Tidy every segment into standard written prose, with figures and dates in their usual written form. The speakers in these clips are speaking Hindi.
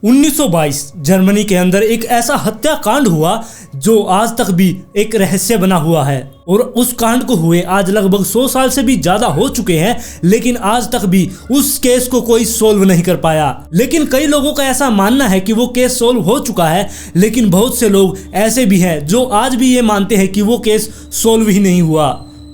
1922 जर्मनी के अंदर एक ऐसा हत्याकांड हुआ जो आज तक भी एक रहस्य बना हुआ है। और उस कांड को हुए आज लगभग 100 साल से भी ज्यादा हो चुके हैं, लेकिन आज तक भी उस केस को कोई सोल्व नहीं कर पाया। लेकिन कई लोगों का ऐसा मानना है कि वो केस सोल्व हो चुका है, लेकिन बहुत से लोग ऐसे भी हैं जो आज भी ये मानते हैं कि वो केस सोल्व ही नहीं हुआ।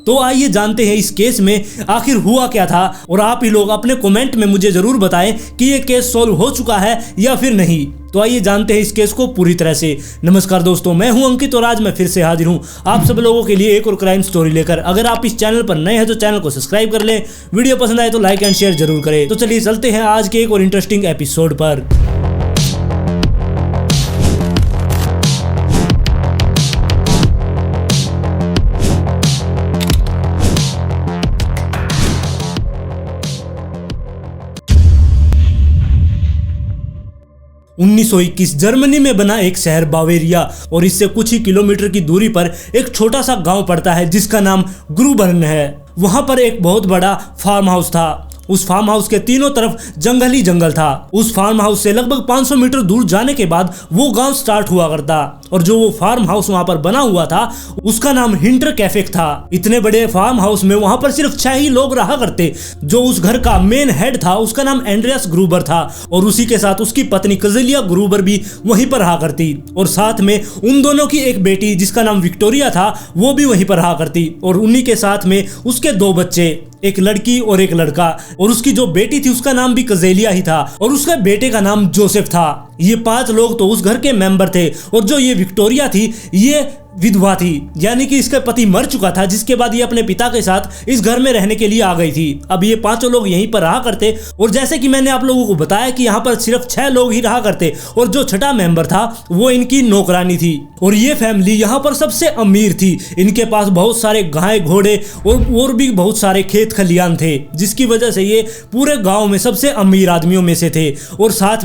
तो आइए जानते हैं इस केस में आखिर हुआ क्या था, और आप ही लोग अपने कमेंट में मुझे जरूर बताएं कि ये केस सॉल्व हो चुका है या फिर नहीं। तो आइए जानते हैं इस केस को पूरी तरह से। नमस्कार दोस्तों, मैं हूं अंकित और आज मैं फिर से हाजिर हूं आप सब लोगों के लिए एक और क्राइम स्टोरी लेकर। अगर आप इस चैनल पर नए हैं तो चैनल को सब्सक्राइब कर लें, वीडियो पसंद आए तो लाइक एंड शेयर जरूर करें। तो चलिए चलते हैं आज के एक और इंटरेस्टिंग एपिसोड पर। 1921 जर्मनी में बना एक शहर बावेरिया और इससे कुछ ही किलोमीटर की दूरी पर एक छोटा सा गांव पड़ता है जिसका नाम ग्रूबर्न है। वहां पर एक बहुत बड़ा फार्म हाउस था। उस फार्म हाउस के तीनों तरफ जंगल ही जंगल था। उस फार्म हाउस से लगभग 500 मीटर दूर जाने के बाद वो गांव स्टार्ट हुआ करता, और जो वो फार्म हाउस वहां पर बना हुआ था उसका नाम हिंटर कैफे था। इतने बड़े फार्म हाउस में वहां पर सिर्फ 6 ही लोग रहा करते। जो उस घर का मेन हेड था उसका नाम एंड्रियास ग्रूबर था, और उसी के साथ उसकी पत्नी कजेलिया ग्रूबर भी वहीं पर रहा करती, और साथ में उन दोनों की एक बेटी जिसका नाम विक्टोरिया था वो भी वहीं पर रहा करती, और उन्हीं के साथ में उसके 2 बच्चे, एक लड़की और एक लड़का। और उसकी जो बेटी थी उसका नाम भी कजेलिया ही था, और उसके बेटे का नाम जोसेफ था। ये 5 लोग तो उस घर के मेंबर थे, और जो ये विक्टोरिया थी ये विधवा थी, यानी कि इसका पति मर चुका था, जिसके बाद ये अपने पिता के साथ इस घर में रहने के लिए आ गई थी। अब ये 5 लोग यहीं पर रहा करते, और जैसे कि मैंने आप लोगों को बताया कि यहाँ पर सिर्फ 6 लोग ही रहा करते, और जो छठा मेंबर था वो इनकी नौकरानी थी। और ये फैमिली यहाँ पर सबसे अमीर थी। इनके पास बहुत सारे गाय घोड़े और भी बहुत सारे खेत खलियान थे, जिसकी वजह से ये पूरे गाँव में सबसे अमीर आदमियों में से थे। और साथ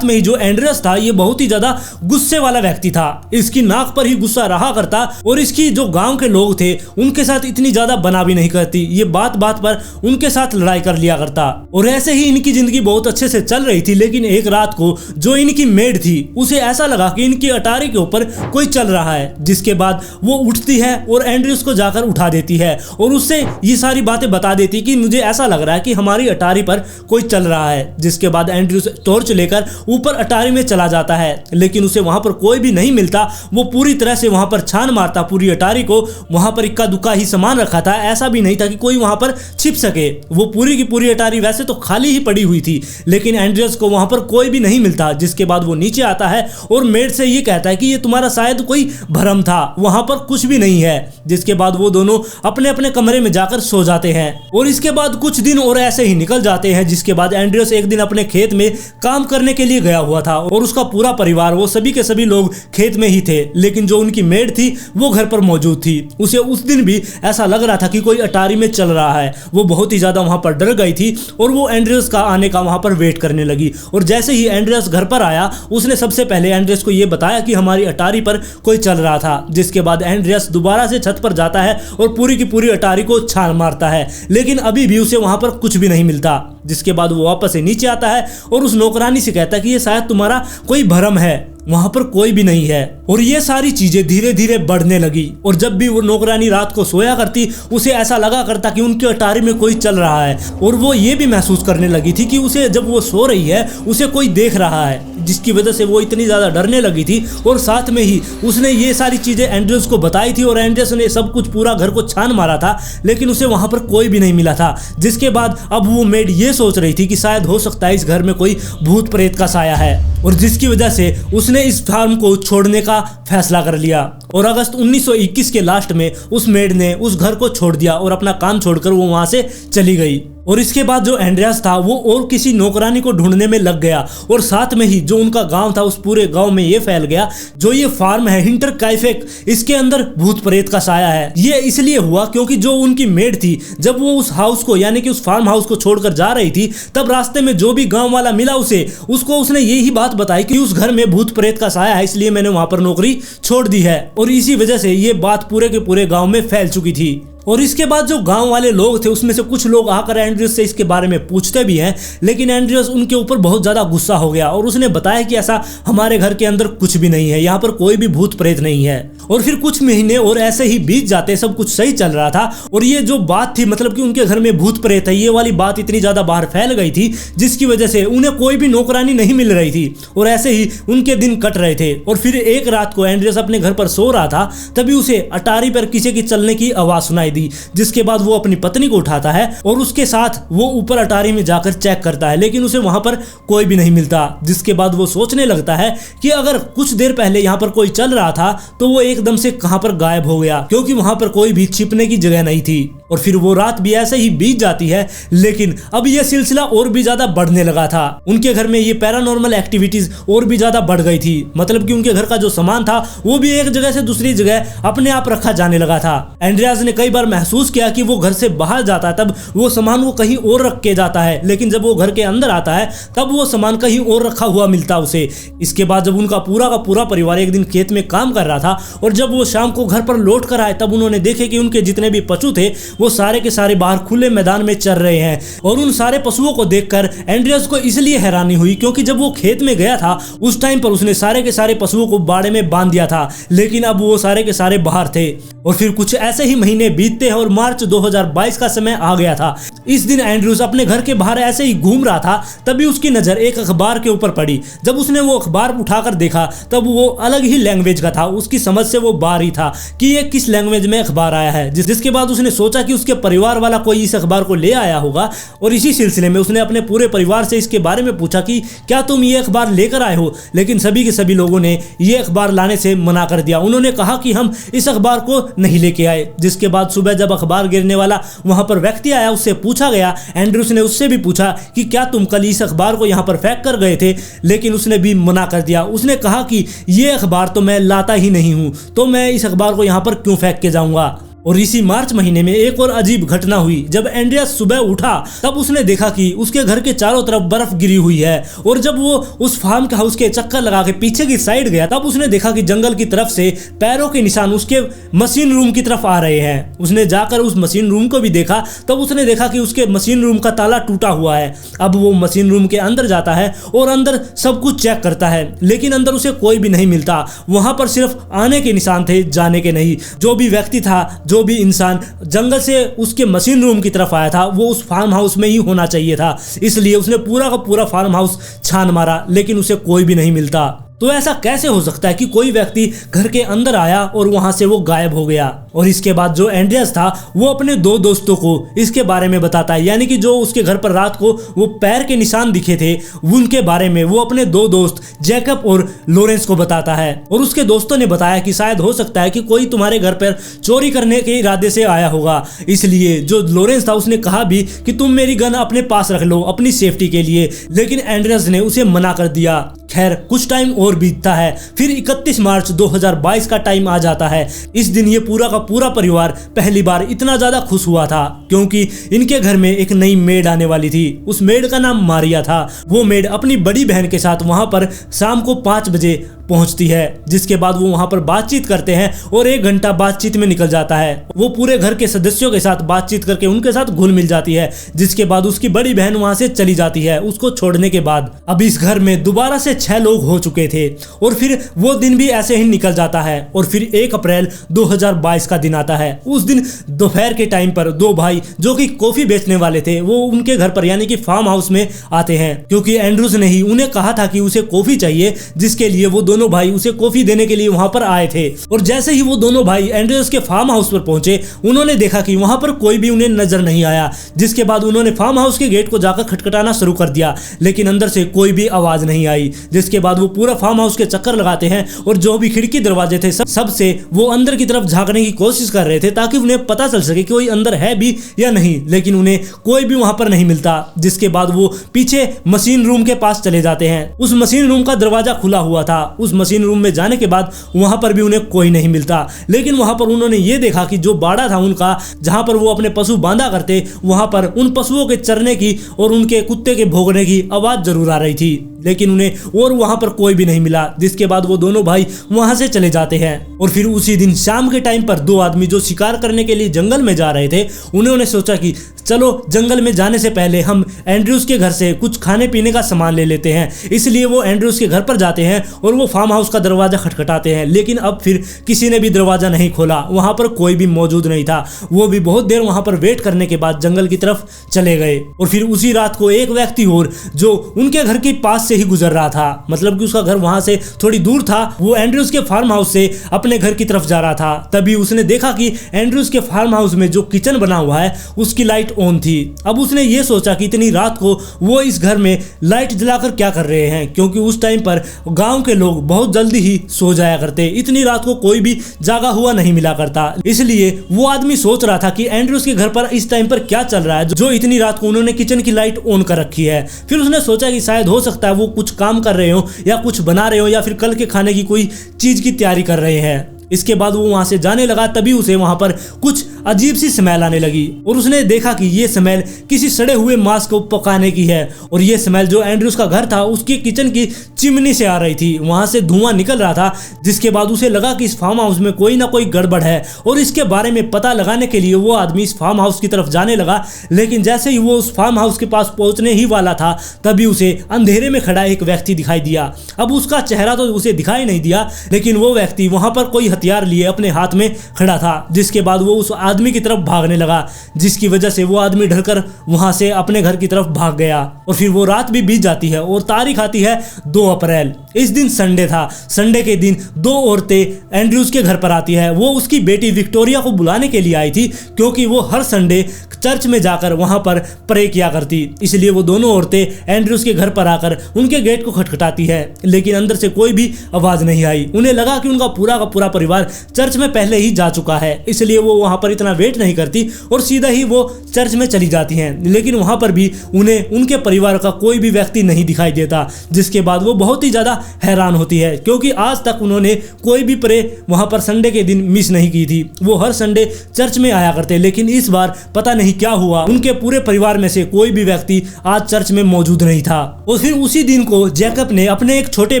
में ही जो एंड्रियास था ये बहुत ही ज्यादा गुस्से वाला व्यक्ति था। इसकी नाक पर ही गुस्सा रहा करता, और इसकी जो गांव के लोग थे उनके साथ इतनी ज्यादा बना भी नहीं करती। ये बात बात पर उनके साथ लड़ाई कर लिया करता, और ऐसे ही इनकी जिंदगी बहुत अच्छे से चल रही थी। लेकिन एक रात को जो इनकी मेड थी उसे ऐसा लगा कि इनकी अटारी के ऊपर कोई चल रहा है, जिसके बाद वो उठती है और एंड्रियास को जाकर उठा देती है, और उससे ये सारी बातें बता देती कि मुझे ऐसा लग रहा है कि हमारी अटारी पर कोई चल रहा है। जिसके बाद एंड्रियास टॉर्च लेकर ऊपर अटारी में चला जाता है, लेकिन उसे वहां पर कोई भी नहीं मिलता। वो पूरी तरह से वहां पर छान मारता पूरी अटारी को। वहां पर इक्का दुक्का ही सामान रखा था, ऐसा भी नहीं था कि कोई वहां पर छिप सके। वो पूरी की पूरी अटारी वैसे तो खाली ही पड़ी हुई थी, लेकिन एंड्रियास को वहां पर कोई भी नहीं मिलता। जिसके बाद वो नीचे आता है और मेड से ये कहता है कि ये तुम्हारा शायद कोई भ्रम था, वहां पर कुछ भी नहीं है। जिसके बाद वो दोनों अपने अपने कमरे में जाकर सो जाते हैं, और इसके बाद कुछ दिन और ऐसे ही निकल जाते हैं। जिसके बाद एंड्रियास एक दिन अपने खेत में काम करने के लिए गया हुआ था, और उसका पूरा परिवार, वो सभी के सभी लोग खेत में ही थे, लेकिन जो उनकी मेड थी वो घर पर मौजूद थी। उसे उस दिन भी ऐसा लग रहा था कि कोई अटारी में चल रहा है। वो बहुत ही ज्यादा वहां पर डर गई थी, और वो एंड्रियास का आने का वहां पर वेट करने लगी। और जैसे ही एंड्रियास घर पर आया उसने सबसे पहले एंड्रियास को ये बताया कि हमारी अटारी पर कोई चल रहा था। जिसके बाद एंड्रियास दोबारा से छत पर जाता है और पूरी की पूरी अटारी को छान मारता है, लेकिन अभी भी उसे वहां पर कुछ भी नहीं मिलता। जिसके बाद वो वापस से नीचे आता है और उस नौकरानी से कहता है कि ये शायद तुम्हारा कोई भ्रम है, वहां पर कोई भी नहीं है। और ये सारी चीजें धीरे धीरे बढ़ने लगी, और जब भी वो नौकरानी रात को सोया करती उसे ऐसा लगा करता कि उनकी अटारी में कोई चल रहा है, और वो ये भी महसूस करने लगी थी कि उसे जब वो सो रही है उसे कोई देख रहा है, जिसकी वजह से वो इतनी ज्यादा डरने लगी थी। और साथ में ही उसने ये सारी चीजें एंड्रियास को बताई थी, और एंड्रियास ने सब कुछ पूरा घर को छान मारा था, लेकिन उसे वहां पर कोई भी नहीं मिला था। जिसके बाद अब वो मेड ये सोच रही थी कि शायद हो सकता है इस घर में कोई भूत प्रेत का साया है, और जिसकी वजह से उसने इस फार्म को छोड़ने का फैसला कर लिया। और अगस्त 1921 के लास्ट में उस मेड ने उस घर को छोड़ दिया और अपना काम छोड़कर वो वहां से चली गई। और इसके बाद जो एंड्रियास था वो और किसी नौकरानी को ढूंढने में लग गया, और साथ में ही जो उनका गांव था उस पूरे गांव में ये फैल गया जो ये फार्म है हिंटर कैफे, इसके अंदर भूत प्रेत का साया है। ये इसलिए हुआ क्योंकि जो उनकी मेड थी जब वो उस हाउस को यानी कि उस फार्म हाउस को छोड़कर जा रही थी, तब रास्ते में जो भी गांव वाला मिला उसने यही बात बताई कि उस घर में भूत प्रेत का साया है, इसलिए मैंने वहां पर नौकरी छोड़ दी है। और इसी वजह से ये बात पूरे के पूरे गांव में फैल चुकी थी। और इसके बाद जो गांव वाले लोग थे उसमें से कुछ लोग आकर एंड्रयूस से इसके बारे में पूछते भी हैं, लेकिन एंड्रयूस उनके ऊपर बहुत ज्यादा गुस्सा हो गया और उसने बताया कि ऐसा हमारे घर के अंदर कुछ भी नहीं है, यहाँ पर कोई भी भूत प्रेत नहीं है। और फिर कुछ महीने और ऐसे ही बीत जाते, सब कुछ सही चल रहा था। और ये जो बात थी मतलब कि उनके घर में भूत प्रेत है, ये वाली बात इतनी ज्यादा बाहर फैल गई थी जिसकी वजह से उन्हें कोई भी नौकरानी नहीं मिल रही थी और ऐसे ही उनके दिन कट रहे थे। और फिर एक रात को एंड्रयूस अपने घर पर सो रहा था, तभी उसे अटारी पर किसी की चलने की आवाज सुनाई दी, जिसके बाद वो अपनी पत्नी को उठाता है और उसके साथ वो ऊपर अटारी में जाकर चेक करता है, लेकिन उसे वहां पर कोई भी नहीं मिलता। जिसके बाद वो सोचने लगता है कि अगर कुछ देर पहले यहाँ पर कोई चल रहा था तो वो एकदम से कहां पर गायब हो गया, क्योंकि वहां पर कोई भी छिपने की जगह नहीं थी। और फिर वो रात भी ऐसे ही बीत जाती है, लेकिन अब ये सिलसिला और भी ज्यादा बढ़ने लगा था। उनके घर में ये पैरानॉर्मल एक्टिविटीज और भी ज्यादा बढ़ गई थी, मतलब कि उनके घर का जो सामान था वो भी एक जगह से दूसरी जगह अपने आप रखा जाने लगा था। एंड्रियास ने कई बार महसूस किया कि वो घर से बाहर जाता है तब वो सामान वो कहीं और रख के जाता है, लेकिन जब वो घर के अंदर आता है तब वो सामान कहीं और रखा हुआ मिलता उसे। इसके बाद जब उनका पूरा का पूरा परिवार एक दिन खेत में काम कर रहा था और जब वो शाम को घर पर लौट कर आए तब उन्होंने देखे कि उनके जितने भी पशु थे वो सारे के सारे बाहर खुले मैदान में चर रहे हैं। और उन सारे पशुओं को देखकर एंड्रियास को इसलिए हैरानी हुई क्योंकि जब वो खेत में गया था उस टाइम पर उसने सारे के सारे पशुओं को बाड़े में बांध दिया था, लेकिन अब वो सारे के सारे बाहर थे। और फिर कुछ ऐसे ही महीने बीतते हैं और मार्च 2022 का समय आ गया था। इस दिन एंड्रयूस अपने घर के बाहर ऐसे ही घूम रहा था, तभी उसकी नजर एक अखबार के ऊपर पड़ी। जब उसने वो अखबार उठाकर देखा तब वो अलग ही लैंग्वेज का था, उसकी समझ से वो बाहर ही था कि ये किस लैंग्वेज में अखबार आया है। जिसके बाद उसने सोचा कि उसके परिवार वाला कोई इस अखबार को ले आया होगा और इसी सिलसिले में उसने अपने पूरे परिवार से इसके बारे में पूछा कि क्या तुम ये अखबार लेकर आए हो, लेकिन सभी के सभी लोगों ने ये अखबार लाने से मना कर दिया। उन्होंने कहा कि हम इस अखबार को नहीं लेके आए। जिसके बाद सुबह जब अखबार गिरने वाला वहां पर व्यक्ति आया, उससे पूछा गया, एंड्रयूस ने उससे भी पूछा कि क्या तुम कल इस अखबार को यहां पर फेंक कर गए थे, लेकिन उसने भी मना कर दिया। उसने कहा कि ये अखबार तो मैं लाता ही नहीं हूं, तो मैं इस अखबार को यहां पर क्यों फेंक के जाऊंगा। और इसी मार्च महीने में एक और अजीब घटना हुई। जब एंड्रियास सुबह उठा तब उसने देखा कि उसके घर के चारों तरफ बर्फ गिरी हुई है। और जब वो उस फार्म के हाउस के चक्कर लगा के पीछे की साइड गया तब उसने देखा कि जंगल की तरफ से पैरों के निशान उसके मशीन रूम की तरफ आ रहे हैं। उसने जाकर उस मशीन रूम को भी देखा, तब उसने देखा कि उसके मशीन रूम का ताला टूटा हुआ है। अब वो मशीन रूम के अंदर जाता है और अंदर सब कुछ चेक करता है, लेकिन अंदर उसे कोई भी नहीं मिलता। वहां पर सिर्फ आने के निशान थे, जाने के नहीं। जो भी व्यक्ति था, जो भी इंसान जंगल से उसके मशीन रूम की तरफ आया था वो उस फार्म हाउस में ही होना चाहिए था। इसलिए उसने पूरा का पूरा फार्म हाउस छान मारा, लेकिन उसे कोई भी नहीं मिलता। तो ऐसा कैसे हो सकता है कि कोई व्यक्ति घर के अंदर आया और वहां से वो गायब हो गया। और इसके बाद जो एंड्रियास था वो अपने दो दोस्तों को इसके बारे में बताता है, यानी कि जो उसके घर पर रात को वो पैर के निशान दिखे थे उनके बारे में वो अपने दो दोस्त जैकब और लॉरेंस को बताता है। और उसके दोस्तों ने बताया कि शायद हो सकता है कि कोई तुम्हारे घर पर चोरी करने के इरादे से आया होगा। इसलिए जो लॉरेंस था उसने कहा भी कि तुम मेरी गन अपने पास रख लो अपनी सेफ्टी के लिए, लेकिन एंड्रियास ने उसे मना कर दिया। खैर कुछ टाइम और बीतता है, फिर 31 मार्च 2022 का टाइम आ जाता है। इस दिन ये पूरा का पूरा परिवार पहली बार इतना ज्यादा खुश हुआ था क्योंकि इनके घर में एक नई मेड आने वाली थी। उस मेड का नाम मारिया था। वो मेड अपनी बड़ी बहन के साथ वहां पर शाम को 5 बजे पहुंचती है। जिसके बाद वो वहां पर बातचीत करते हैं और 1 घंटा बातचीत में निकल जाता है। वो पूरे घर के सदस्यों के साथ बातचीत करके उनके साथ घुल मिल जाती है। जिसके बाद उसकी बड़ी बहन वहां से चली जाती है उसको छोड़ने के बाद। अब इस घर में दोबारा से 6 लोग हो चुके थे और फिर वो दिन भी ऐसे ही निकल जाता है। और फिर 1 अप्रैल 2022 का दिन आता है। उस दिन दोपहर के टाइम पर 2 भाई जो कि कॉफी बेचने वाले थे वो उनके घर पर यानी कि फार्म हाउस में आते हैं, क्योंकि एंड्रयूस ने ही उन्हें कहा था कि उसे कॉफी चाहिए, जिसके लिए वो दोनों भाई उसे कॉफी देने के लिए वहां पर आए थे। और जैसे ही वो दोनों भाई एंड्रयूस के फार्म हाउस पर पहुंचे उन्होंने देखा कि वहां पर कोई भी उन्हें नजर नहीं आया। जिसके बाद उन्होंने फार्म हाउस के गेट को जाकर खटखटाना शुरू कर दिया, लेकिन अंदर से कोई भी आवाज नहीं आई। जिसके बाद वो पूरा फार्म हाउस के चक्कर लगाते हैं और जो भी खिड़की दरवाजे थे सब से वो अंदर की तरफ झांकने की कोशिश कर रहे थे ताकि उन्हें पता चल सके कि कोई अंदर है भी या नहीं, लेकिन उन्हें कोई भी वहां पर नहीं मिलता। जिसके बाद वो पीछे मशीन रूम के पास चले जाते हैं। उस मशीन रूम का दरवाजा खुला हुआ था। उस मशीन रूम में जाने के बाद वहां पर भी उन्हें कोई नहीं मिलता, लेकिन वहां पर उन्होंने ये देखा कि जो बाड़ा था उनका जहां पर वो अपने पशु बांधा करते वहां पर उन पशुओं के चरने की और उनके कुत्ते के भौंकने की आवाज जरूर आ रही थी। लेकिन उन्हें और वहां पर कोई भी नहीं मिला, जिसके बाद वो दोनों भाई वहां से चले जाते हैं। और फिर उसी दिन शाम के टाइम पर दो आदमी जो शिकार करने के लिए जंगल में जा रहे थे, उन्होंने सोचा कि चलो जंगल में जाने से पहले हम एंड्रयूज के घर से कुछ खाने पीने का सामान ले लेते हैं। इसलिए वो एंड्रयूज के घर पर जाते हैं और वो फार्म हाउस का दरवाजा खटखटाते हैं, लेकिन अब फिर किसी ने भी दरवाजा नहीं खोला, वहां पर कोई भी मौजूद नहीं था। वो भी बहुत देर वहां पर वेट करने के बाद जंगल की तरफ चले गए। और फिर उसी रात को एक व्यक्ति और जो उनके घर के पास से ही गुजर रहा था, मतलब कि उसका घर वहां से थोड़ी दूर था, वो एंड्रयूज के फार्म हाउस से अपने घर की तरफ जा रहा था। तभी उसने देखा कि एंड्रयूज के फार्म हाउस में जो किचन बना हुआ है उसकी लाइट ऑन थी। अब उसने ये सोचा कि इतनी रात को वो इस घर में लाइट जलाकर क्या कर रहे हैं, क्योंकि उस टाइम पर गांव के लोग बहुत जल्दी ही सो जाया करते, इतनी रात को कोई भी जागा हुआ नहीं मिला करता। इसलिए वो आदमी सोच रहा था कि एंड्रयूज के घर पर इस टाइम पर क्या चल रहा है जो इतनी रात को उन्होंने किचन की लाइट ऑन कर रखी है। फिर उसने सोचा कि शायद हो सकता है वो कुछ काम कर रहे हो या कुछ बना रहे हो या फिर कल के खाने की कोई चीज की तैयारी कर रहे हैं। इसके बाद वो वहां से जाने लगा, तभी उसे वहां पर कुछ अजीब सी स्मेल आने लगी और उसने देखा कि ये स्मेल किसी सड़े हुए मांस को पकाने की है। और ये स्मेल जो एंड्रयूज का घर था उसकी किचन की चिमनी से आ रही थी, वहां से धुआं निकल रहा था। जिसके बाद उसे लगा कि इस फार्म हाउस में कोई ना कोई गड़बड़ है और इसके बारे में पता लगाने के लिए वो आदमी इस फार्म हाउस की तरफ जाने लगा। लेकिन जैसे ही वो उस फार्म हाउस के पास पहुंचने ही वाला था, तभी उसे अंधेरे में खड़ा एक व्यक्ति दिखाई दिया। अब उसका चेहरा तो उसे दिखाई नहीं दिया, लेकिन वो व्यक्ति वहां पर कोई हथियार लिए अपने हाथ में खड़ा था। जिसके बाद वो उस आदमी की तरफ भागने लगा, जिसकी वजह से वो आदमी डरकर वहां से अपने घर की तरफ भाग गया। और फिर वो रात भी बीत जाती है और तारीख आती है 2 अप्रैल। इस दिन संडे था। संडे के दिन दो औरतें एंड्रयूज के घर पर आती है। वो उसकी बेटी विक्टोरिया को बुलाने के लिए आई थी, क्योंकि वो हर संडे चर्च में जाकर वहां पर प्रे किया करती। इसलिए वो दोनों औरतें एंड्रयूज के घर पर आकर उनके गेट को खटखटाती है, लेकिन अंदर से कोई भी आवाज नहीं आई। उन्हें लगा कि उनका पूरा का पूरा परिवार चर्च में पहले ही जा चुका है, इसलिए वो वहां पर इतना वेट नहीं करती और सीधा ही वो चर्च में चली जाती हैं। लेकिन वहां पर भी उन्हें उनके परिवार का कोई भी व्यक्ति नहीं दिखाई देता। जिसके बाद वो बहुत ही ज्यादा हैरान होती है, क्योंकि आज तक उन्होंने कोई भी प्रे वहां पर संडे के दिन मिस नहीं की थी। वो हर संडे चर्च में आया करते, लेकिन इस बार पता नहीं क्या हुआ, उनके पूरे परिवार में से कोई भी व्यक्ति आज चर्च में मौजूद नहीं था। और फिर उसी दिन को जैकब ने अपने एक छोटे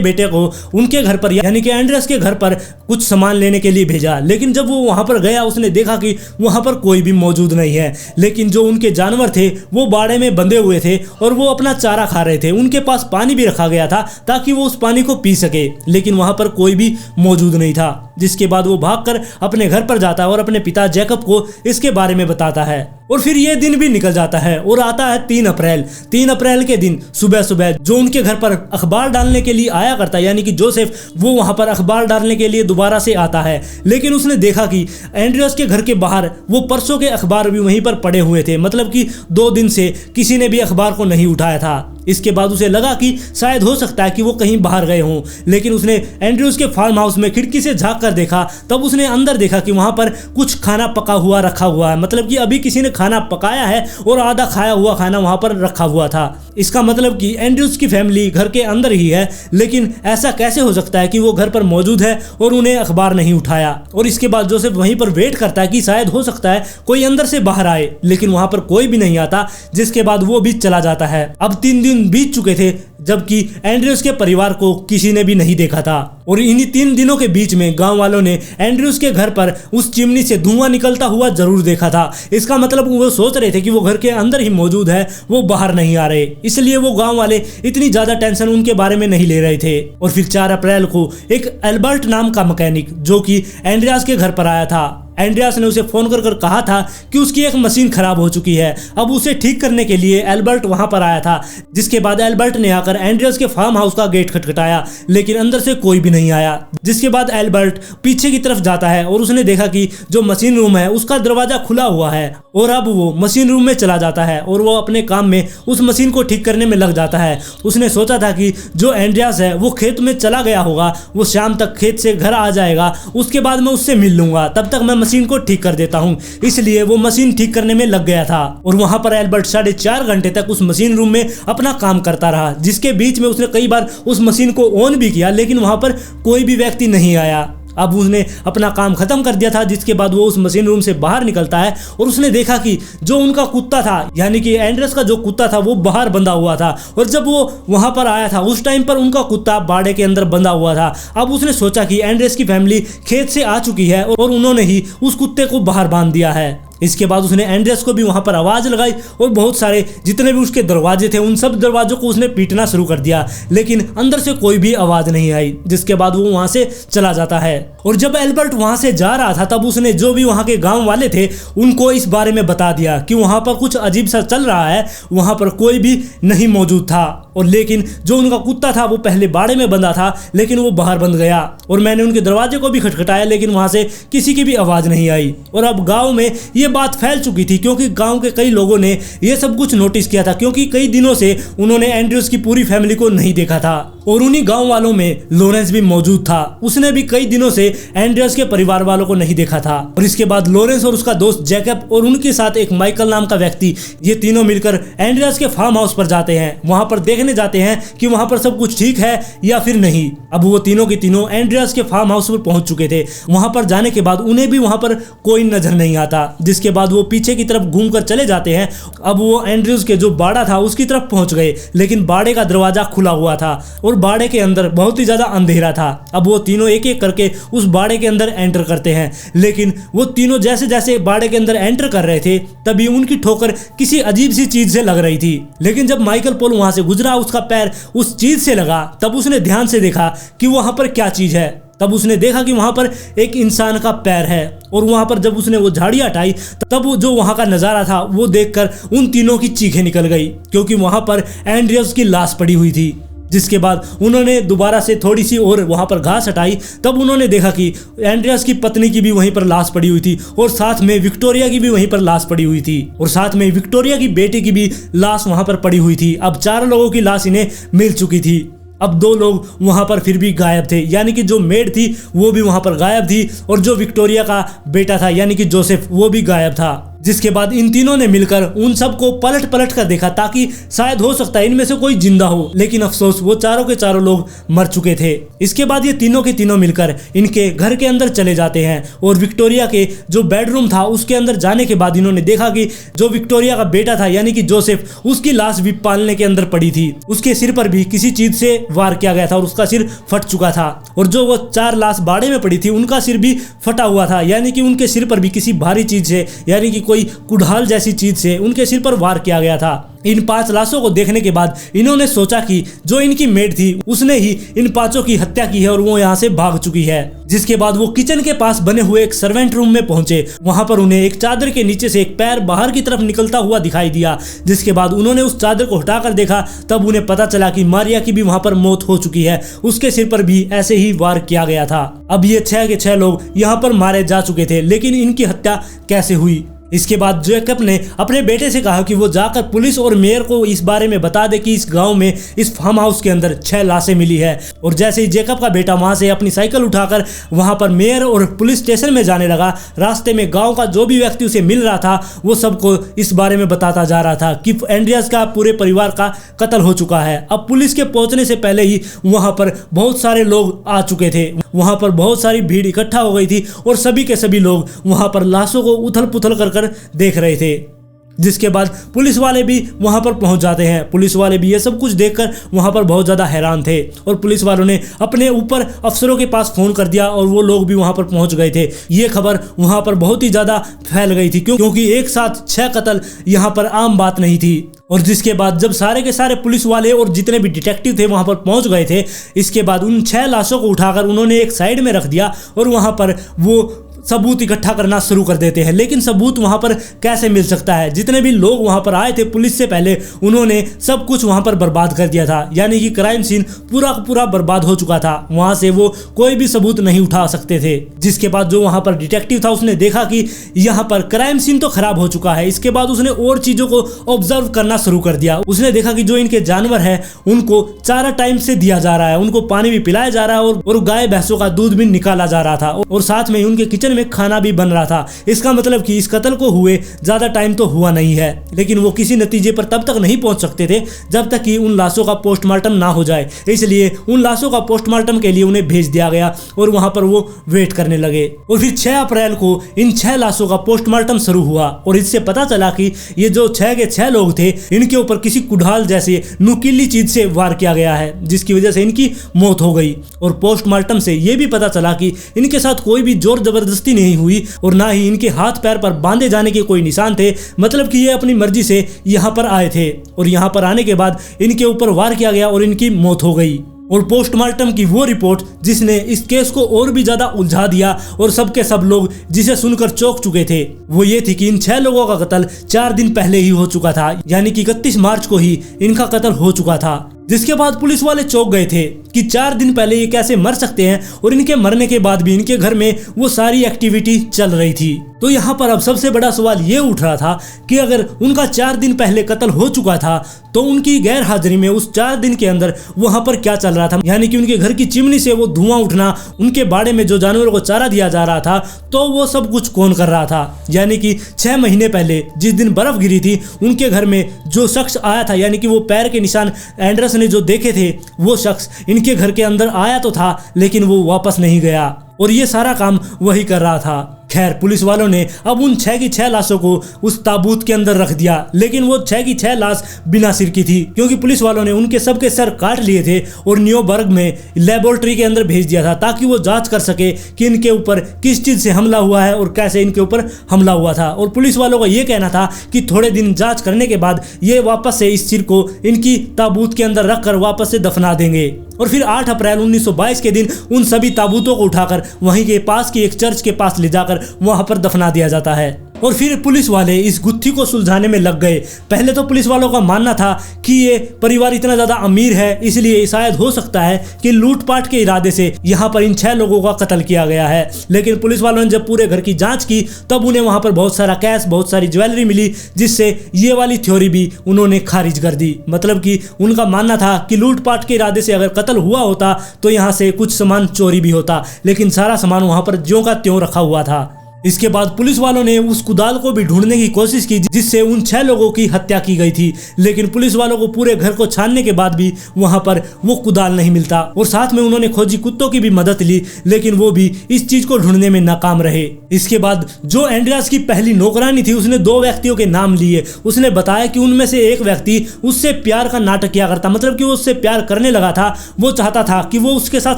बेटे को उनके घर पर यानी कि एंड्रयूस के घर पर कुछ सामान लेने के लिए भेजा। लेकिन जब वो वहां पर गया उसने देखा कि वहां पर कोई भी मौजूद नहीं है, लेकिन जो उनके जानवर थे वो बाड़े में बंधे हुए थे और वो अपना चारा खा रहे थे। उनके पास पानी भी रखा गया था ताकि वो उस पानी को पी सके, लेकिन वहां पर कोई भी मौजूद नहीं था। जिसके बाद वो भागकर अपने घर पर जाता है और अपने पिता जैकब को इसके बारे में बताता है। और फिर ये दिन भी निकल जाता है और आता है 3 अप्रैल। 3 अप्रैल के दिन सुबह सुबह जो उनके घर पर अखबार डालने के लिए आया करता है यानी कि जोसेफ, वो वहां पर अखबार डालने के लिए दोबारा से आता है। लेकिन उसने देखा कि एंड्रयूस के घर के बाहर वो परसों के अखबार भी वहीं पर पड़े हुए थे, मतलब कि 2 दिन से किसी ने भी अखबार को नहीं उठाया था। इसके बाद उसे लगा कि शायद हो सकता है कि वो कहीं बाहर गए हों, लेकिन उसने एंड्रयूस के फार्म हाउस में खिड़की से झांक कर देखा। तब उसने अंदर देखा कि वहां पर कुछ खाना पका हुआ रखा हुआ है, मतलब कि अभी किसी ने खाना पकाया है और आधा खाया हुआ खाना वहां पर रखा हुआ था। इसका मतलब कि एंड्रयूस की फैमिली घर के अंदर ही है, लेकिन ऐसा कैसे हो सकता है कि वो घर पर मौजूद है और उन्हें अखबार नहीं उठाया। और इसके बाद जोसेफ वहीं पर वेट करता है कि शायद हो सकता है कोई अंदर से बाहर आए, लेकिन वहां पर कोई भी नहीं आता। जिसके बाद वो भी चला जाता है। अब 3 दिन बीत चुके थे जबकि एंड्रयूस के परिवार को किसी ने भी नहीं देखा था। और इन्हीं 3 दिनों के बीच में गांव वालों ने एंड्रयूस के घर पर उस चिमनी से धुआं निकलता हुआ जरूर देखा था। इसका मतलब वो सोच रहे थे कि वो घर के अंदर ही मौजूद है, वो बाहर नहीं आ रहे, इसलिए वो गांव वाले इतनी ज्यादा टेंशन उनके बारे में नहीं ले रहे थे। और फिर 4 अप्रैल को एक एल्बर्ट नाम का मैकेनिक जो कि एंड्रयूस के घर पर आया था। एंड्रयूस ने उसे फोन कर कहा था कि उसकी एक मशीन खराब हो चुकी है। अब उसे ठीक करने के लिए एल्बर्ट वहां पर आया था। जिसके बाद एल्बर्ट ने आकर एंड्रयूस के फार्म हाउस का गेट खटखटाया, लेकिन अंदर से कोई भी नहीं आया। जिसके बाद एल्बर्ट पीछे की तरफ जाता है और उसने देखा कि जो मशीन रूम है उसका दरवाजा खुला हुआ है। और अब वो मशीन रूम में चला जाता है और वो अपने काम में उस मशीन को ठीक करने में लग जाता है। उसने सोचा था कि जो एंड्रयूस है वो खेत में चला गया होगा, वो शाम तक खेत से घर आ जाएगा, उसके बाद मैं उससे मिल लूंगा, तब तक मैं मशीन को ठीक कर देता हूं। इसलिए वो मशीन ठीक करने में लग गया था और वहां पर एल्बर्ट 4.5 घंटे तक उस मशीन रूम में अपना काम करता रहा। जिसके बीच में उसने कई बार उस मशीन को ऑन भी किया, लेकिन वहां पर कोई भी व्यक्ति नहीं आया। अब उसने अपना काम खत्म कर दिया था, जिसके बाद वो उस मशीन रूम से बाहर निकलता है और उसने देखा कि जो उनका कुत्ता था, यानी कि एंड्रेस का जो कुत्ता था, वो बाहर बंधा हुआ था। और जब वो वहां पर आया था उस टाइम पर उनका कुत्ता बाड़े के अंदर बंधा हुआ था। अब उसने सोचा कि एंड्रेस की फैमिली खेत से आ चुकी है और उन्होंने ही उस कुत्ते को बाहर बांध दिया है। इसके बाद उसने एंड्रेस को भी वहां पर आवाज लगाई और बहुत सारे जितने भी उसके दरवाजे थे उन सब दरवाजों को उसने पीटना शुरू कर दिया, लेकिन अंदर से कोई भी आवाज नहीं आई। जिसके बाद वो वहां से चला जाता है। और जब एल्बर्ट वहां से जा रहा था तब उसने जो भी वहां के गांव वाले थे उनको इस बारे में बता दिया कि वहां पर कुछ अजीब सा चल रहा है, वहां पर कोई भी नहीं मौजूद था। और लेकिन जो उनका कुत्ता था वो पहले बाड़े में बंधा था, लेकिन वो बाहर बंध गया। और मैंने उनके दरवाजे को भी खटखटाया, लेकिन वहां से किसी की भी आवाज नहीं आई। और अब गांव में ये बात फैल चुकी थी, क्योंकि गांव के कई लोगों ने ये सब कुछ नोटिस किया था, क्योंकि कई दिनों से उन्होंने एंड्रयूस की पूरी फैमिली को नहीं देखा था। और उन्हीं गांव वालों में लॉरेंस भी मौजूद था, उसने भी कई दिनों से एंड्रयूस के परिवार वालों को नहीं देखा था। और इसके बाद लॉरेंस और उसका दोस्त जैकब और उनके साथ एक माइकल नाम का व्यक्ति, ये तीनों मिलकर एंड्रयूस के फार्म हाउस पर जाते हैं। वहां पर देखने जाते हैं कि वहां पर सब कुछ ठीक है या फिर नहीं। अब वो तीनों के तीनों एंड्रयूस के फार्म हाउस पर पहुंच चुके थे। वहां पर जाने के बाद उन्हें भी वहां पर कोई नजर नहीं आता, जिसके बाद वो पीछे की तरफ घूमकर चले जाते हैं। अब वो एंड्रयूस के जो बाड़ा था उसकी तरफ पहुंच गए, लेकिन बाड़े का दरवाजा खुला हुआ था और बाड़े के अंदर बहुत ही ज्यादा अंधेरा था। अब वो तीनों एक एक करके उस बाड़े के अंदर एंटर करते हैं, लेकिन वो तीनों जैसे जैसे बाड़े के अंदर एंटर कर रहे थे तभी उनकी ठोकर किसी अजीब सी चीज से लग रही थी। लेकिन जब माइकल पॉल वहां से गुजरा, उसका पैर उस चीज से लगा, तब उसने ध्यान से देखा कि वहां पर क्या चीज है। तब उसने देखा कि वहां पर एक इंसान का पैर है। और वहां पर जब उसने वो झाड़ी हटाई तब वो जो वहां का नजारा था वो देखकर उन तीनों की चीखें निकल गई, क्योंकि वहां पर एंड्रयूस की लाश पड़ी हुई थी। जिसके बाद उन्होंने दोबारा से थोड़ी सी और वहां पर घास हटाई, तब उन्होंने देखा कि एंड्रयूस की पत्नी की भी वहीं पर लाश पड़ी हुई थी और साथ में विक्टोरिया की भी वहीं पर लाश पड़ी हुई थी और साथ में विक्टोरिया की बेटी की भी लाश वहां पर पड़ी हुई थी। अब 4 लोगों की लाश इन्हें मिल चुकी थी। अब 2 लोग वहां पर फिर भी गायब थे, यानी कि जो मेड थी वो भी वहां पर गायब थी और जो विक्टोरिया का बेटा था यानी कि जोसेफ वो भी गायब था। जिसके बाद इन तीनों ने मिलकर उन सबको पलट पलट कर देखा ताकि शायद हो सकता है इनमें से कोई जिंदा हो, लेकिन अफसोस वो चारों के चारों लोग मर चुके थे। इसके बाद ये तीनों के तीनों मिलकर इनके घर के अंदर चले जाते हैं और विक्टोरिया के जो बेडरूम था उसके अंदर जाने के बाद इन्होंने देखा कि जो विक्टोरिया का बेटा था यानी कि जोसेफ, उसकी लाश भी पालने के अंदर पड़ी थी। उसके सिर पर भी किसी चीज से वार किया गया था और उसका सिर फट चुका था। और जो वो 4 लाश बाड़े में पड़ी थी उनका सिर भी फटा हुआ था, यानी कि उनके सिर पर भी किसी भारी चीज से यानी कि कोई कुल्हाड़ जैसी चीज से उनके सिर पर वार किया गया था। इन 5 लाशों को देखने के बाद इन्होंने सोचा कि जो इनकी मेड थी उसने ही इन 5 की हत्या की है और वो यहाँ से भाग चुकी है। जिसके बाद वो किचन के पास बने हुए एक सर्वेंट रूम में पहुंचे। वहां पर उन्हें एक चादर के नीचे से एक पैर बाहर की तरफ निकलता हुआ दिखाई दिया। जिसके बाद उन्होंने उस चादर को हटाकर देखा, तब उन्हें पता चला कि मारिया की भी वहां पर मौत हो चुकी है, उसके सिर पर भी ऐसे ही वार किया गया था। अब ये 6 के 6 लोग यहाँ पर मारे जा चुके थे, लेकिन इनकी हत्या कैसे हुई? इसके बाद जैकब ने अपने बेटे से कहा कि वो जाकर पुलिस और मेयर को इस बारे में बता दे कि इस गांव में इस फार्म हाउस के अंदर 6 लाशें मिली है। और जैसे ही जैकब का बेटा वहां से अपनी साइकिल उठाकर वहां पर मेयर और पुलिस स्टेशन में जाने लगा, रास्ते में गांव का जो भी व्यक्ति उसे मिल रहा था वो सबको इस बारे में बताता जा रहा था कि एंड्रयूस का पूरे परिवार का कत्ल हो चुका है। अब पुलिस के पहुंचने से पहले ही वहां पर बहुत सारे लोग आ चुके थे, वहां पर बहुत सारी भीड़ इकट्ठा हो गई थी और सभी के सभी लोग वहां पर लाशों को उथल पुथल कर देख रहे थे। जिसके बाद पुलिस वाले भी वहां पर पहुंच जाते हैं। पुलिस वाले भी ये सब कुछ देखकर वहां पर बहुत ज्यादा हैरान थे और पुलिस वालों ने अपने ऊपर अफसरों के पास फोन कर दिया और वो लोग भी वहां पर पहुंच गए थे। ये खबर वहां पर बहुत ही ज्यादा फैल गई थी क्योंकि एक साथ 6 कत्ल यहां पर आम बात नहीं थी। और जिसके बाद जब सारे के सारे पुलिस वाले और जितने भी डिटेक्टिव थे वहां पर पहुंच गए थे, इसके बाद उन 6 लाशों को उठाकर उन्होंने एक साइड में रख दिया और वहां पर वो सबूत इकट्ठा करना शुरू कर देते हैं। लेकिन सबूत वहां पर कैसे मिल सकता है? जितने भी लोग वहां पर आए थे पुलिस से पहले उन्होंने सब कुछ वहां पर बर्बाद कर दिया था, यानी कि क्राइम सीन पूरा का पूरा बर्बाद हो चुका था। वहां से वो कोई भी सबूत नहीं उठा सकते थे। जिसके बाद जो वहां पर डिटेक्टिव था उसने देखा कि यहाँ पर क्राइम सीन तो खराब हो चुका है। इसके बाद उसने और चीजों को ऑब्जर्व करना शुरू कर दिया। उसने देखा कि जो इनके जानवर है उनको चारा टाइम से दिया जा रहा है, उनको पानी भी पिलाया जा रहा है और गाय भैंसों का दूध भी निकाला जा रहा था और साथ में उनके किचन किचन में खाना भी बन रहा था। इसका मतलब कि इस कत्ल को हुए ज्यादा टाइम तो हुआ नहीं है, लेकिन वो किसी नतीजे पर तब तक नहीं पहुंच सकते थे जब तक कि उन लाशों का पोस्टमार्टम ना हो जाए। इसलिए उन लाशों का पोस्टमार्टम के लिए उन्हें भेज दिया गया और वहां पर वो वेट करने लगे। और फिर 6 अप्रैल को इन 6 लाशों का पोस्टमार्टम शुरू हुआ और इससे पता चला कि ये जो 6 के 6 लोग थे, इनके ऊपर किसी कुठाल जैसे नुकीली चीज से वार किया गया है, जिसकी वजह से इनकी मौत हो गई। और पोस्टमार्टम से यह भी पता चला कि इनके साथ कोई भी जोर जबरदस्ती नहीं हुई और ना ही इनके हाथ पैर पर बांधे जाने के कोई निशान थे। मतलब कि ये अपनी मर्जी से यहाँ पर आए थे और यहाँ पर आने के बाद इनके ऊपर वार किया गया और इनकी मौत हो गई। और पोस्टमार्टम की वो रिपोर्ट जिसने इस केस को और भी ज्यादा उलझा दिया और सबके सब लोग जिसे सुनकर चौंक चुके थे, वो ये थी कि इन 6 लोगों का कत्ल 4 दिन पहले ही हो चुका था, यानी कि 31 मार्च को ही इनका कत्ल हो चुका था। जिसके बाद पुलिस वाले चौंक गए थे कि 4 दिन पहले ये कैसे मर सकते हैं और इनके मरने के बाद भी इनके घर में वो सारी एक्टिविटी चल रही थी। तो यहाँ पर अब सबसे बड़ा सवाल ये उठ रहा था कि अगर उनका 4 दिन पहले कत्ल हो चुका था तो उनकी गैर हाजिरी में उस 4 दिन के अंदर वहां पर क्या चल रहा था, यानी कि उनके घर की चिमनी से वो धुआं उठना, उनके बाड़े में जो जानवरों को चारा दिया जा रहा था, तो वो सब कुछ कौन कर रहा था। यानी कि 6 महीने पहले जिस दिन बर्फ गिरी थी, उनके घर में जो शख्स आया था, यानी कि वो पैर के निशान एंड्रस ने जो देखे थे, वो शख्स इनके घर के अंदर आया तो था लेकिन वो वापस नहीं गया और ये सारा काम वही कर रहा था। खैर, पुलिस वालों ने अब उन 6 की 6 लाशों को उस ताबूत के अंदर रख दिया, लेकिन वो 6 की 6 लाश बिना सिर की थी, क्योंकि पुलिस वालों ने उनके सबके सर काट लिए थे और न्यूबर्ग में लेबोरेटरी के अंदर भेज दिया था ताकि वो जांच कर सके कि इनके ऊपर किस चीज से हमला हुआ है और कैसे इनके ऊपर हमला हुआ था। और पुलिस वालों का ये कहना था कि थोड़े दिन जांच करने के बाद ये वापस से इस सिर को इनकी ताबूत के अंदर रखकर वापस से दफना देंगे। और फिर 8 अप्रैल 1922 के दिन उन सभी ताबूतों को उठाकर वहीं के पास की एक चर्च के पास ले जाकर वहां पर दफना दिया जाता है। और फिर पुलिस वाले इस गुत्थी को सुलझाने में लग गए। पहले तो पुलिस वालों का मानना था कि ये परिवार इतना ज्यादा अमीर है, इसलिए शायद हो सकता है कि लूटपाट के इरादे से यहाँ पर इन 6 लोगों का कत्ल किया गया है। लेकिन पुलिस वालों ने जब पूरे घर की जांच की तब उन्हें वहां पर बहुत सारा कैश, बहुत सारी ज्वेलरी मिली, जिससे ये वाली थ्योरी भी उन्होंने खारिज कर दी। मतलब कि उनका मानना था कि लूटपाट के इरादे से अगर कत्ल हुआ होता तो यहाँ से कुछ सामान चोरी भी होता, लेकिन सारा सामान वहां पर ज्यों का त्यों रखा हुआ था। इसके बाद पुलिस वालों ने उस कुदाल को भी ढूंढने की कोशिश की जिससे उन 6 लोगों की हत्या की गई थी, लेकिन पुलिस वालों को पूरे घर को छानने के बाद भी वहां पर वो कुदाल नहीं मिलता। और साथ में उन्होंने खोजी कुत्तों की भी मदद ली, लेकिन वो भी इस चीज को ढूंढने में नाकाम रहे। इसके बाद जो एंड्रियास की पहली नौकरानी थी, उसने 2 व्यक्तियों के नाम लिए। उसने बताया कि उनमें से एक व्यक्ति उससे प्यार का नाटक किया करता, मतलब कि वो उससे प्यार करने लगा था, वो चाहता था कि वो उसके साथ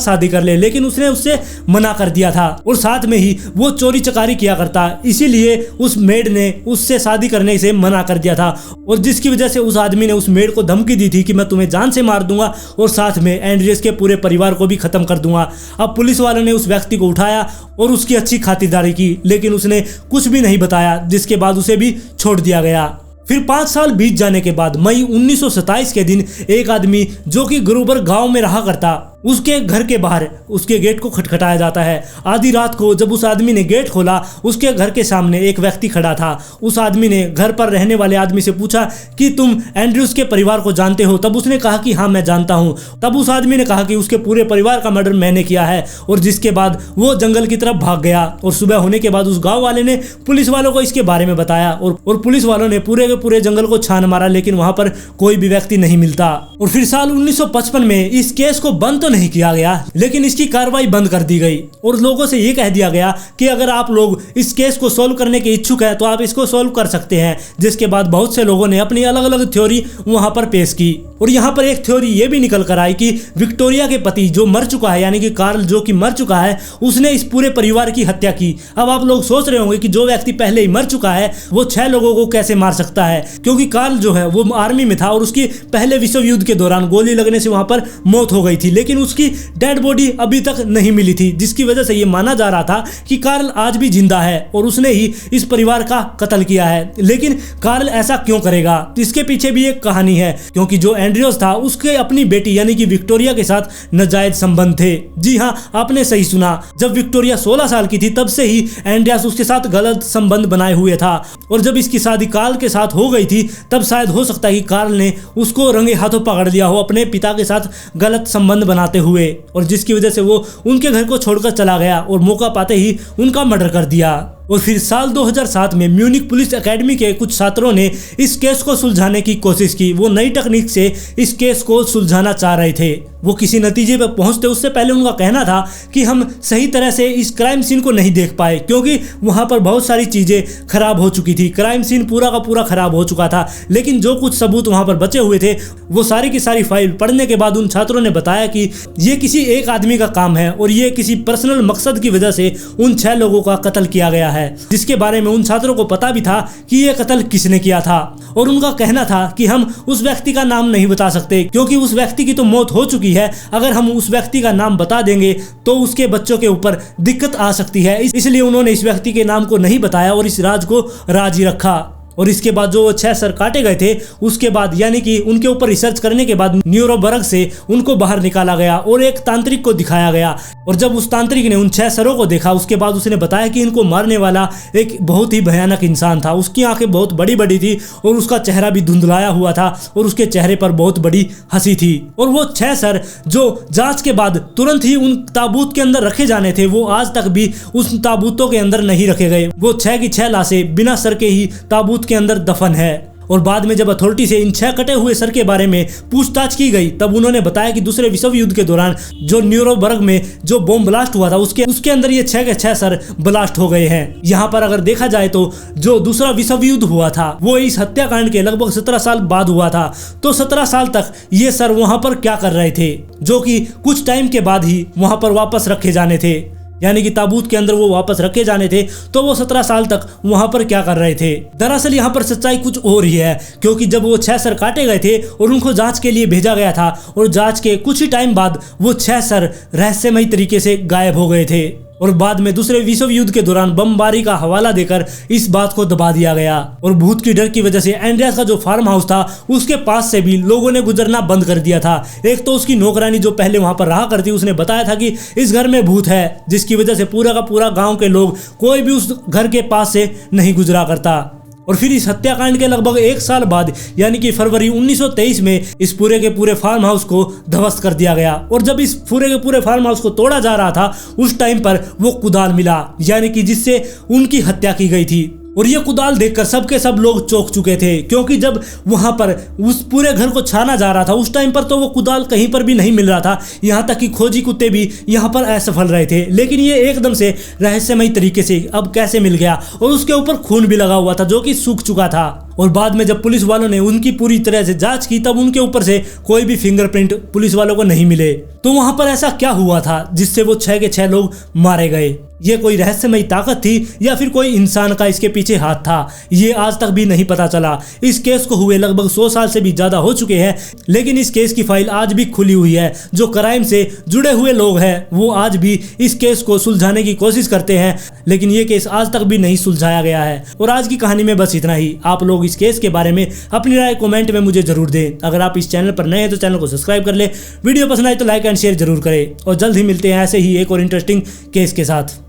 शादी कर ले, लेकिन उसने उससे मना कर दिया था। और साथ में ही वो चोरी चकारी किया करता, इसीलिए उस मेड ने उससे शादी करने से मना कर दिया था। और जिसकी वजह से उस आदमी ने उस मेड को धमकी दी थी कि मैं तुम्हें जान से मार दूंगा और साथ में एंड्रियास के पूरे परिवार को भी खत्म कर दूंगा। अब पुलिस वालों ने उस व्यक्ति को उठाया और उसकी अच्छी खातिरदारी की, लेकिन उसने कुछ भी नहीं बताया, जिसके बाद उसे भी छोड़ दिया गया। फिर 5 साल बीत जाने के बाद मई 1927 के दिन एक आदमी जो कि ग्रुबर गांव में रहा करता, उसके घर के बाहर उसके गेट को खटखटाया जाता है। आधी रात को जब उस आदमी ने गेट खोला, उसके घर के सामने एक व्यक्ति खड़ा था। उस आदमी ने घर पर रहने वाले आदमी से पूछा कि तुम एंड्रियास के परिवार को जानते हो? तब उसने कहा कि हाँ, मैं जानता हूँ। तब उस आदमी ने कहा कि उसके पूरे परिवार का मर्डर मैंने किया है, और जिसके बाद वो जंगल की तरफ भाग गया। और सुबह होने के बाद उस गाँव वाले ने पुलिस वालों को इसके बारे में बताया और पुलिस वालों ने पूरे के पूरे जंगल को छान मारा, लेकिन वहां पर कोई भी व्यक्ति नहीं मिलता। और फिर साल 1955 में इस केस को बंद तो नहीं किया गया, लेकिन इसकी कार्रवाई बंद कर दी गई और लोगों से यह कह दिया गया कि अगर आप लोग इस केस को सॉल्व करने के इच्छुक हैं तो आप इसको सॉल्व कर सकते हैं। जिसके बाद बहुत से लोगों ने अपनी अलग अलग थ्योरी वहां पर पेश की और यहाँ पर एक थ्योरी ये भी निकल कर आई कि विक्टोरिया के पति जो मर चुका है, यानी कि कार्ल जो कि मर चुका है, उसने इस पूरे परिवार की हत्या की। अब आप लोग सोच रहे होंगे कि जो व्यक्ति पहले ही मर चुका है वो 6 लोगों को कैसे मार सकता है, क्योंकि कार्ल जो है वो आर्मी में था और उसकी पहले विश्व युद्ध के दौरान गोली लगने से वहां पर मौत हो गई थी, लेकिन उसकी डेड बॉडी अभी तक नहीं मिली थी, जिसकी वजह से ये माना जा रहा था कि कार्ल आज भी जिंदा है और उसने ही इस परिवार का कत्ल किया है। लेकिन कार्ल ऐसा क्यों करेगा? इसके पीछे भी एक कहानी है, क्योंकि जो एंड्रियास था उसके अपनी बेटी यानी कि विक्टोरिया के साथ नाजायज संबंध थे। जी हाँ, आपने सही सुना, जब विक्टोरिया 16 साल की थी तब से ही एंड्रियास उसके साथ गलत संबंध बनाए हुए था, और जब इसकी शादी कार्ल के साथ हो गई थी तब शायद हो सकता है कि कार्ल ने उसको रंगे हाथों पकड़ लिया हो अपने पिता के साथ गलत संबंध बनाते मारते हुए, और जिसकी वजह से वो उनके घर को छोड़कर चला गया और मौका पाते ही उनका मर्डर कर दिया। और फिर साल 2007 में म्यूनिक पुलिस एकेडमी के कुछ छात्रों ने इस केस को सुलझाने की कोशिश की। वो नई टेक्निक से इस केस को सुलझाना चाह रहे थे। वो किसी नतीजे पर पहुंचते उससे पहले उनका कहना था कि हम सही तरह से इस क्राइम सीन को नहीं देख पाए, क्योंकि वहां पर बहुत सारी चीजें खराब हो चुकी थी। क्राइम सीन पूरा का पूरा खराब हो चुका था, लेकिन जो कुछ सबूत वहां पर बचे हुए थे वो सारी की सारी फाइल पढ़ने के बाद उन छात्रों ने बताया कि ये किसी एक आदमी का काम है और ये किसी पर्सनल मकसद की वजह से उन 6 लोगों का कत्ल किया गया है, जिसके बारे में उन छात्रों को पता भी था कि ये कत्ल किसने किया था। और उनका कहना था कि हम उस व्यक्ति का नाम नहीं बता सकते, क्योंकि उस व्यक्ति की तो मौत हो चुकी है। अगर हम उस व्यक्ति का नाम बता देंगे तो उसके बच्चों के ऊपर दिक्कत आ सकती है, इसलिए उन्होंने इस व्यक्ति के नाम को नहीं बताया और इस राज को राज ही रखा। और इसके बाद जो 6 सर काटे गए थे, उसके बाद यानी कि उनके ऊपर रिसर्च करने के बाद न्यूरोबर्ग से उनको बाहर निकाला गया और एक तांत्रिक को दिखाया गया। और जब उस तांत्रिक ने उन 6 सरों को देखा, उसके बाद उसने बताया कि इनको मारने वाला एक बहुत ही भयानक इंसान था। उसकी आंखें बहुत बड़ी बड़ी थी और उसका चेहरा भी धुंधलाया हुआ था और उसके चेहरे पर बहुत बड़ी हंसी थी। और वो 6 सर जो जांच के बाद तुरंत ही उन ताबूत के अंदर रखे जाने थे, वो आज तक भी उस ताबूतों के अंदर नहीं रखे गए। वो 6 की 6 लाशें बिना सर के ही ताबूत के अंदर दफन है। और बाद में जब अथॉरिटी से इन 6 कटे हुए सर के बारे में पूछताछ की गई, तब उन्होंने बताया कि दूसरे विश्व युद्ध के दौरान जो न्यूरोबर्ग में जो बॉम्ब ब्लास्ट हुआ था उसके अंदर ये 6 के 6 सर ब्लास्ट हो गए हैं। यहाँ पर अगर देखा जाए तो जो दूसरा विश्व युद्ध हुआ था वो इस हत्याकांड के लगभग 17 साल बाद हुआ था। तो 17 साल तक ये सर वहां पर क्या कर रहे थे, जो कि कुछ टाइम के बाद ही वहां पर वापस रखे जाने थे, यानी कि ताबूत के अंदर वो वापस रखे जाने थे। तो वो 17 साल तक वहां पर क्या कर रहे थे। दरअसल यहाँ पर सच्चाई कुछ और ही है, क्योंकि जब वो 6 सर काटे गए थे और उनको जांच के लिए भेजा गया था, और जांच के कुछ ही टाइम बाद वो 6 सर रहस्यमयी तरीके से गायब हो गए थे। और बाद में दूसरे विश्व युद्ध के दौरान बमबारी का हवाला देकर इस बात को दबा दिया गया। और भूत की डर की वजह से एंड्रियास का जो फार्म हाउस था उसके पास से भी लोगों ने गुजरना बंद कर दिया था। एक तो उसकी नौकरानी जो पहले वहां पर रहा करती, उसने बताया था कि इस घर में भूत है, जिसकी वजह से पूरा का पूरा गांव के लोग कोई भी उस घर के पास से नहीं गुजरा करता। और फिर इस हत्याकांड के लगभग 1 साल बाद यानी कि फरवरी 1923 में इस पूरे के पूरे फार्म हाउस को ध्वस्त कर दिया गया। और जब इस पूरे के पूरे फार्म हाउस को तोड़ा जा रहा था, उस टाइम पर वो कुदाल मिला, यानी कि जिससे उनकी हत्या की गई थी। और ये कुदाल देखकर सब के सब लोग चौंक चुके थे, क्योंकि जब वहां पर उस पूरे घर को छाना जा रहा था उस टाइम पर तो वो कुदाल कहीं पर भी नहीं मिल रहा था। यहाँ तक कि खोजी कुत्ते भी यहाँ पर असफल रहे थे, लेकिन ये एकदम से रहस्यमयी तरीके से अब कैसे मिल गया। और उसके ऊपर खून भी लगा हुआ था जो कि सूख चुका था। और बाद में जब पुलिस वालों ने उनकी पूरी तरह से जांच की, तब उनके ऊपर से कोई भी फिंगरप्रिंट पुलिस वालों को नहीं मिले। तो वहां पर ऐसा क्या हुआ था जिससे वो 6 के 6 लोग मारे गए। ये कोई रहस्यमयी ताकत थी या फिर कोई इंसान का इसके पीछे हाथ था, ये आज तक भी नहीं पता चला। इस केस को हुए लगभग 100 साल से भी ज्यादा हो चुके हैं, लेकिन इस केस की फाइल आज भी खुली हुई है। जो क्राइम से जुड़े हुए लोग हैं वो आज भी इस केस को सुलझाने की कोशिश करते हैं, लेकिन ये केस आज तक भी नहीं सुलझाया गया है। और आज की कहानी में बस इतना ही। आप लोग इस केस के बारे में अपनी राय कमेंट में मुझे जरूर दें। अगर आप इस चैनल पर नए हैं तो चैनल को सब्सक्राइब कर ले, वीडियो पसंद आए तो लाइक एंड शेयर जरूर करें। और जल्द ही मिलते हैं ऐसे ही एक और इंटरेस्टिंग केस के साथ।